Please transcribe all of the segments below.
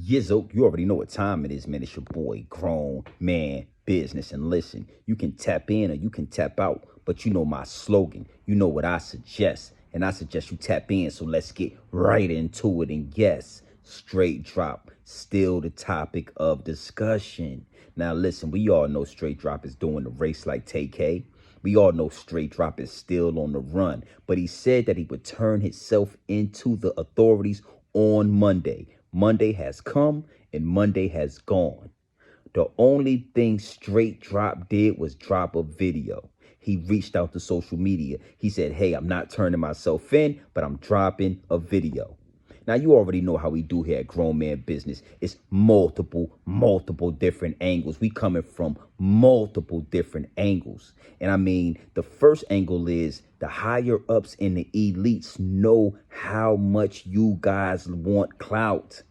Yizzo, you already know what time it is, man. It's your boy, Grown Man Business. And listen, you can tap in or you can tap out, but you know my slogan. You know what I suggest. And I suggest you tap in. So let's get right into it. And yes, straight drop, still the topic of discussion. Now, listen, we all know straight drop is doing the race like TK. We all know straight drop is still on the run, but he said that he would turn himself into the authorities on Monday. Monday has come and Monday has gone. The only thing straight drop did was drop a video. He reached out to social media. He said, hey, I'm not turning myself in, but I'm dropping a video. Now, you already know how we do here at Grown Man Business. It's multiple different angles. We coming from multiple different angles. And I mean, the first angle is the higher ups and the elites know how much you guys want clout.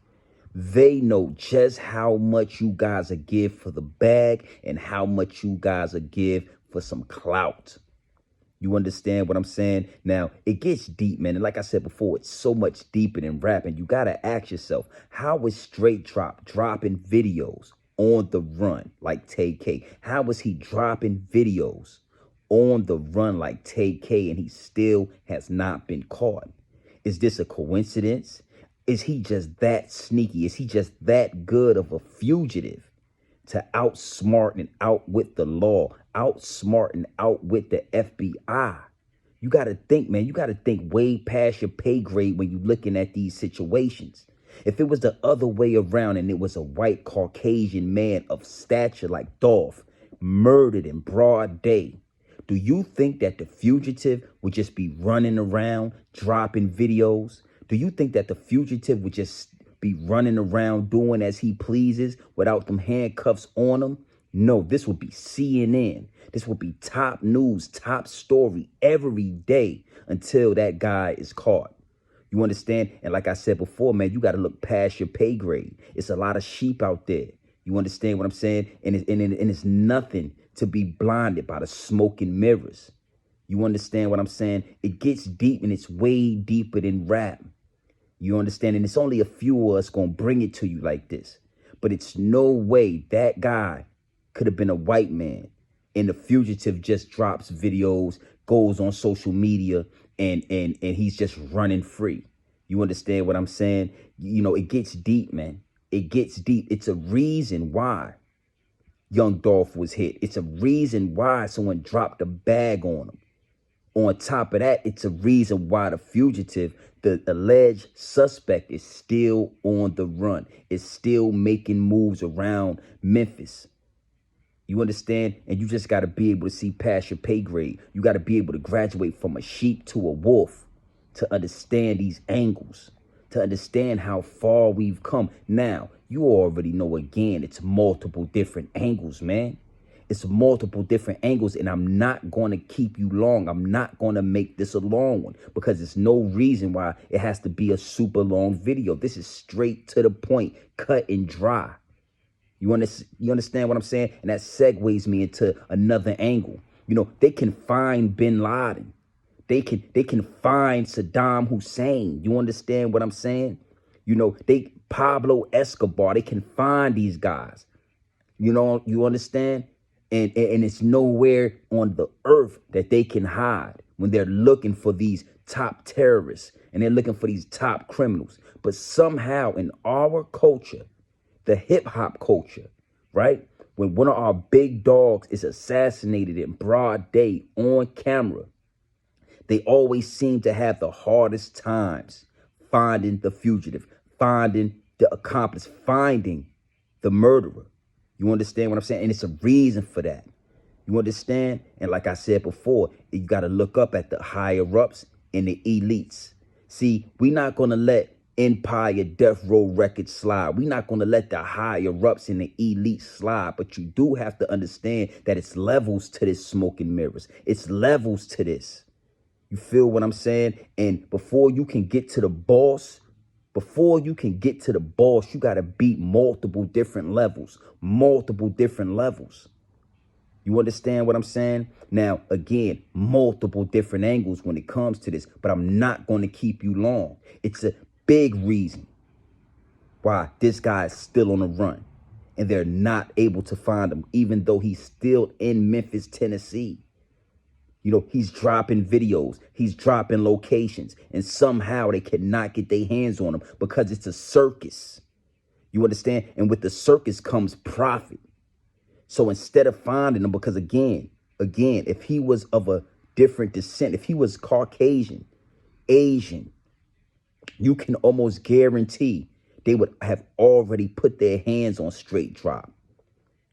They know just how much you guys are give for the bag and how much you guys are give for some clout. You understand what I'm saying? Now, it gets deep, man. And like I said before, it's so much deeper than rapping. You got to ask yourself, how is Straight Drop dropping videos on the run like TK? How is he dropping videos on the run like TK and he still has not been caught? Is this a coincidence? Is he just that sneaky? Is he just that good of a fugitive to outsmart and outwit the law, outsmart and outwit the FBI? You got to think, man. You got to think way past your pay grade when you're looking at these situations. If it was the other way around and it was a white Caucasian man of stature like Dolph murdered in broad day, do you think that the fugitive would just be running around dropping videos? Do you think that the fugitive would just be running around doing as he pleases without them handcuffs on him? No, this would be CNN. This would be top news, top story every day until that guy is caught. You understand? And like I said before, man, you got to look past your pay grade. It's a lot of sheep out there. You understand what I'm saying? And it's nothing to be blinded by the smoke and mirrors. You understand what I'm saying? It gets deep and it's way deeper than rap. You understand? And it's only a few of us going to bring it to you like this. But it's no way that guy could have been a white man. And the fugitive just drops videos, goes on social media, and he's just running free. You understand what I'm saying? You know, it gets deep, man. It gets deep. It's a reason why young Dolph was hit. It's a reason why someone dropped a bag on him. On top of that, it's a reason why the fugitive, the alleged suspect, is still on the run. Is still making moves around Memphis. You understand? And you just got to be able to see past your pay grade. You got to be able to graduate from a sheep to a wolf to understand these angles, to understand how far we've come. Now, you already know, again, it's multiple different angles, man. It's multiple different angles, and I'm not going to keep you long. I'm not going to make this a long one because there's no reason why it has to be a super long video. This is straight to the point, cut and dry. You understand what I'm saying? And that segues me into another angle. You know, they can find bin Laden. They can find Saddam Hussein. You understand what I'm saying? You know, Pablo Escobar, they can find these guys. You know, you understand? And it's nowhere on the earth that they can hide when they're looking for these top terrorists and they're looking for these top criminals. But somehow in our culture, the hip hop culture, right? When one of our big dogs is assassinated in broad day on camera, they always seem to have the hardest times finding the fugitive, finding the accomplice, finding the murderer. You understand what I'm saying? And it's a reason for that. You understand? And like I said before, you got to look up at the higher ups and the elites. See, we're not going to let Empire Death Row Records slide. We're not going to let the higher ups and the elites slide. But you do have to understand that it's levels to this smoke and mirrors. It's levels to this. You feel what I'm saying? And before you can get to the boss, you got to beat multiple different levels. You understand what I'm saying? Now, again, multiple different angles when it comes to this, but I'm not going to keep you long. It's a big reason why this guy is still on the run and they're not able to find him, even though he's still in Memphis, Tennessee. You know, he's dropping videos, he's dropping locations, and somehow they cannot get their hands on him because it's a circus. You understand? And with the circus comes profit. So instead of finding him, because again, if he was of a different descent, if he was Caucasian, Asian, you can almost guarantee they would have already put their hands on Straight Drop.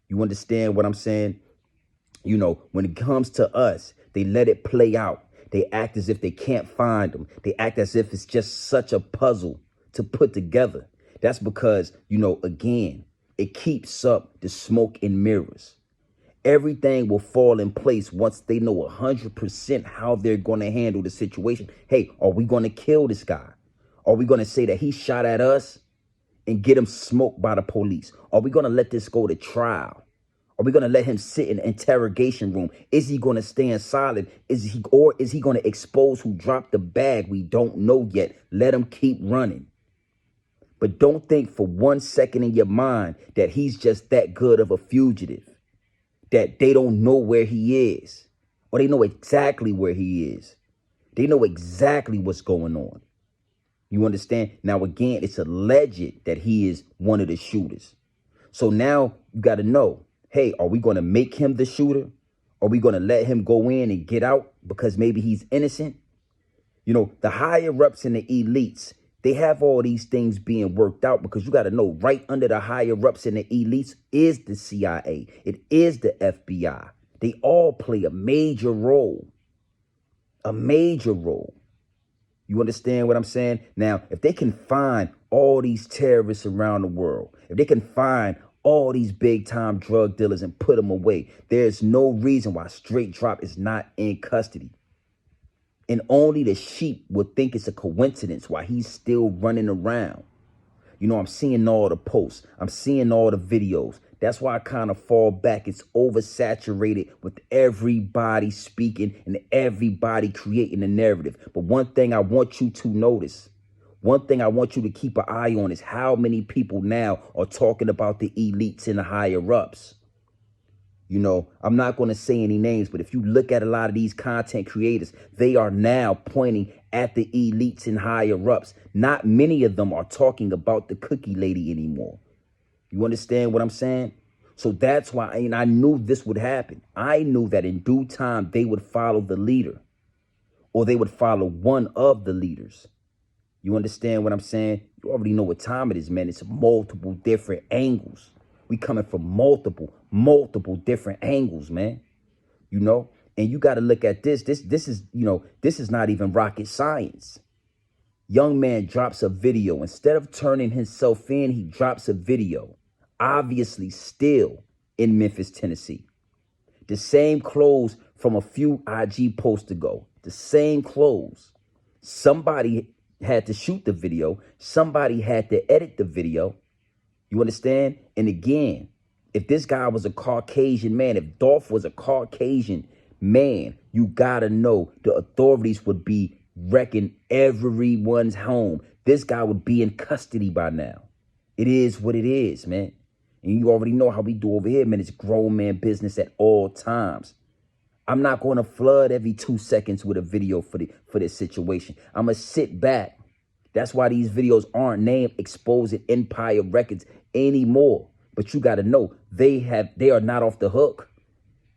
You understand what I'm saying? You know, when it comes to us, they let it play out. They act as if they can't find them. They act as if it's just such a puzzle to put together. That's because, you know, again, it keeps up the smoke and mirrors. Everything will fall in place once they know 100% how they're going to handle the situation. Hey, are we going to kill this guy? Are we going to say that he shot at us and get him smoked by the police? Are we going to let this go to trial? Are we going to let him sit in an interrogation room? Is he going to stand silent? Is he going to expose who dropped the bag? We don't know yet. Let him keep running. But don't think for 1 second in your mind that he's just that good of a fugitive, that they don't know where he is, or they know exactly where he is. They know exactly what's going on. You understand? Now, again, it's alleged that he is one of the shooters. So now you got to know, hey, are we going to make him the shooter? Are we going to let him go in and get out because maybe he's innocent? You know, the higher ups and the elites, they have all these things being worked out because you got to know right under the higher ups and the elites is the CIA. It is the FBI. They all play a major role. A major role. You understand what I'm saying? Now, if they can find all these terrorists around the world, if they can find all these big time drug dealers and put them away, there's no reason why Straight Drop is not in custody. And only the sheep would think it's a coincidence why he's still running around. You know, I'm seeing all the posts. I'm seeing all the videos. That's why I kind of fall back. It's oversaturated with everybody speaking and everybody creating a narrative. But one thing I want you to notice, one thing I want you to keep an eye on is how many people now are talking about the elites and the higher ups. You know, I'm not going to say any names, but if you look at a lot of these content creators, they are now pointing at the elites and higher ups. Not many of them are talking about the cookie lady anymore. You understand what I'm saying? So that's why, and I knew this would happen. I knew that in due time, they would follow the leader or they would follow one of the leaders. You understand what I'm saying? You already know what time it is, man. It's multiple different angles. We coming from multiple different angles, man. You know, and you got to look at this. This is, you know, this is not even rocket science. Young man drops a video. Instead of turning himself in, he drops a video. Obviously still in Memphis, Tennessee. The same clothes from a few IG posts ago. The same clothes. Somebody had to shoot the video. Somebody had to edit the video. You understand? And again, if this guy was a Caucasian man, if Dolph was a Caucasian man, you gotta know the authorities would be wrecking everyone's home. This guy would be in custody by now. It is what it is, man. And you already know how we do over here, man. It's grown man business at all times. I'm not going to flood every 2 seconds with a video for this situation. I'm going to sit back. That's why these videos aren't named Exposing Empire Records anymore. But you got to know they are not off the hook.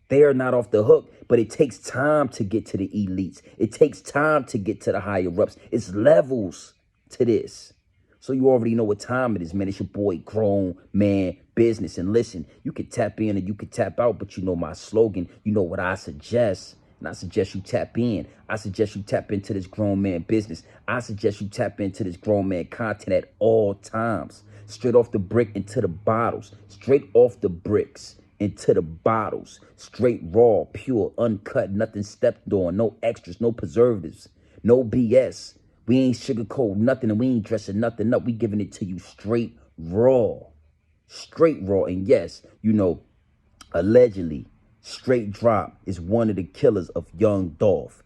They are not off the hook, but it takes time to get to the elites. It takes time to get to the higher ups. It's levels to this. So you already know what time it is, man. It's your boy, Grown Man Business. And listen, you can tap in and you can tap out, but you know my slogan. You know what I suggest. And I suggest you tap in. I suggest you tap into this grown man business. I suggest you tap into this grown man content at all times. Straight off the brick into the bottles. Straight off the bricks into the bottles. Straight raw, pure, uncut, nothing stepped on. No extras, no preservatives, no BS. We ain't sugarcoat nothing and we ain't dressing nothing up. We giving it to you straight raw. Straight raw. And yes, you know, allegedly, Straight Drop is one of the killers of young Dolph.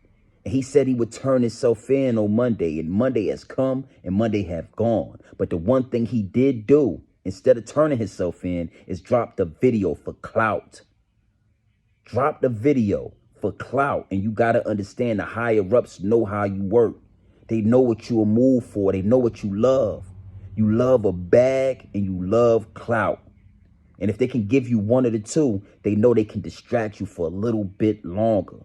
And he said he would turn himself in on Monday, and Monday has come and Monday have gone. But the one thing he did do, instead of turning himself in, is drop the video for clout. Drop the video for clout. And you got to understand, the higher ups know how you work. They know what you will move for. They know what you love. You love a bag and you love clout. And if they can give you one of the two, they know they can distract you for a little bit longer.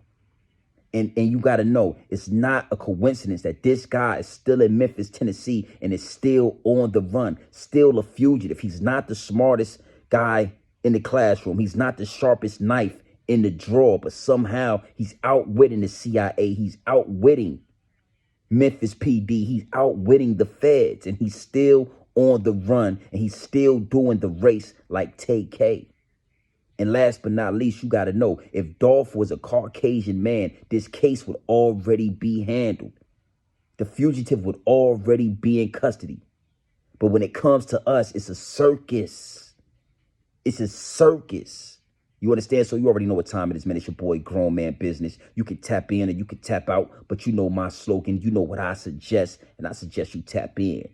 And you got to know, it's not a coincidence that this guy is still in Memphis, Tennessee, and is still on the run, still a fugitive. He's not the smartest guy in the classroom. He's not the sharpest knife in the drawer, but somehow he's outwitting the CIA. He's outwitting Memphis PD. He's outwitting the feds, and he's still on the run, and he's still doing the race like TK. And last but not least, you got to know, if Dolph was a Caucasian man, this case would already be handled. The fugitive would already be in custody. But when it comes to us, it's a circus. It's a circus. You understand? So you already know what time it is, man. It's your boy, Grown Man Business. You can tap in or you can tap out, but you know my slogan. You know what I suggest, and I suggest you tap in.